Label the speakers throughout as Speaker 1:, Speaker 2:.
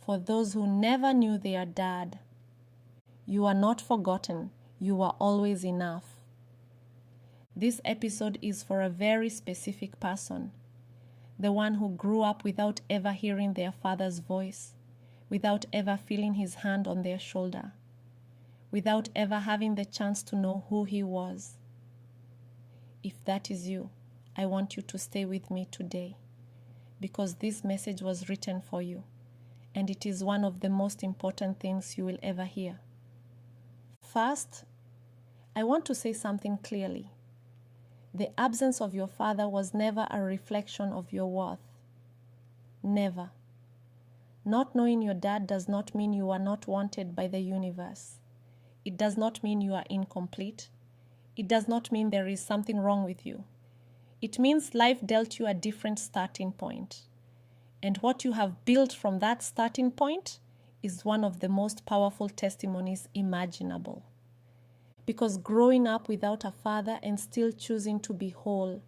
Speaker 1: For those who never knew their dad, you are not forgotten. You are always enough. This episode is for a very specific person, the one who grew up without ever hearing their father's voice, without ever feeling his hand on their shoulder, without ever having the chance to know who he was. If that is you, I want you to stay with me today, because this message was written for you, and it is one of the most important things you will ever hear. First, I want to say something clearly. The absence of your father was never a reflection of your worth. Never. Not knowing your dad does not mean you are not wanted by the universe. It does not mean you are incomplete. It does not mean there is something wrong with you. It means life dealt you a different starting point. And what you have built from that starting point is one of the most powerful testimonies imaginable. Because growing up without a father and still choosing to be whole,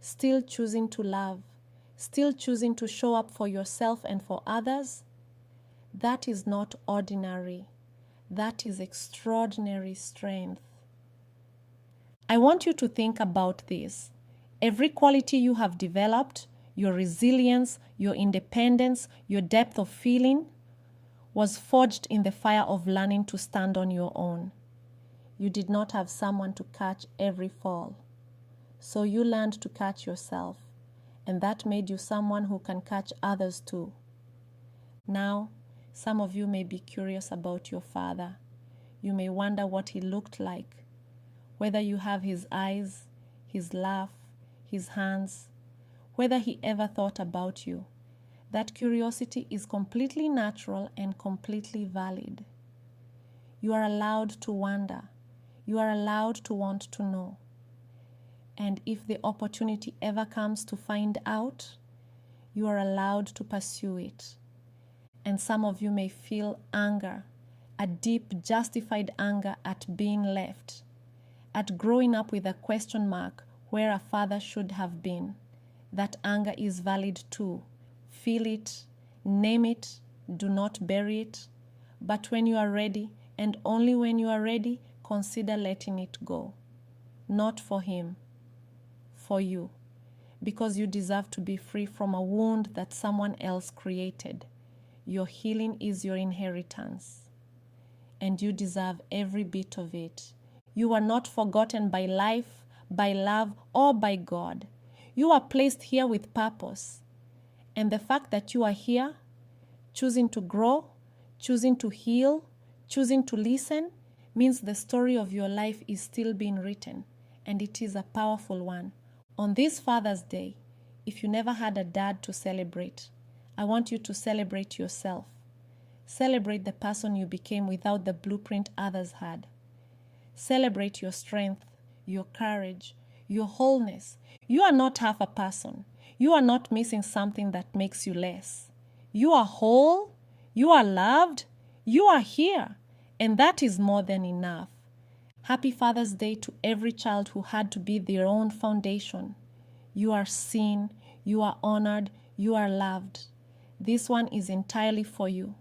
Speaker 1: still choosing to love, still choosing to show up for yourself and for others, that is not ordinary. That is extraordinary strength. I want you to think about this. Every quality you have developed, your resilience, your independence, your depth of feeling, was forged in the fire of learning to stand on your own. You did not have someone to catch every fall. So you learned to catch yourself, and that made you someone who can catch others too. Now, some of you may be curious about your father. You may wonder what he looked like, whether you have his eyes, his laugh, his hands, whether he ever thought about you. That curiosity is completely natural and completely valid. You are allowed to wonder. You are allowed to want to know. And if the opportunity ever comes to find out, you are allowed to pursue it. And some of you may feel anger, a deep, justified anger at being left, at growing up with a question mark where a father should have been. That anger is valid too. Feel it, name it, do not bury it. But when you are ready, and only when you are ready, consider letting it go. Not for him, for you. Because you deserve to be free from a wound that someone else created. Your healing is your inheritance. And you deserve every bit of it. You are not forgotten by life, by love, or by God. You are placed here with purpose. And the fact that you are here, choosing to grow, choosing to heal, choosing to listen, means the story of your life is still being written, and it is a powerful one. On this Father's Day, if you never had a dad to celebrate, I want you to celebrate yourself. Celebrate the person you became without the blueprint others had. Celebrate your strength, your courage, your wholeness. You are not half a person. You are not missing something that makes you less. You are whole. You are loved. You are here. And that is more than enough. Happy Father's Day to every child who had to be their own foundation. You are seen. You are honored. You are loved. This one is entirely for you.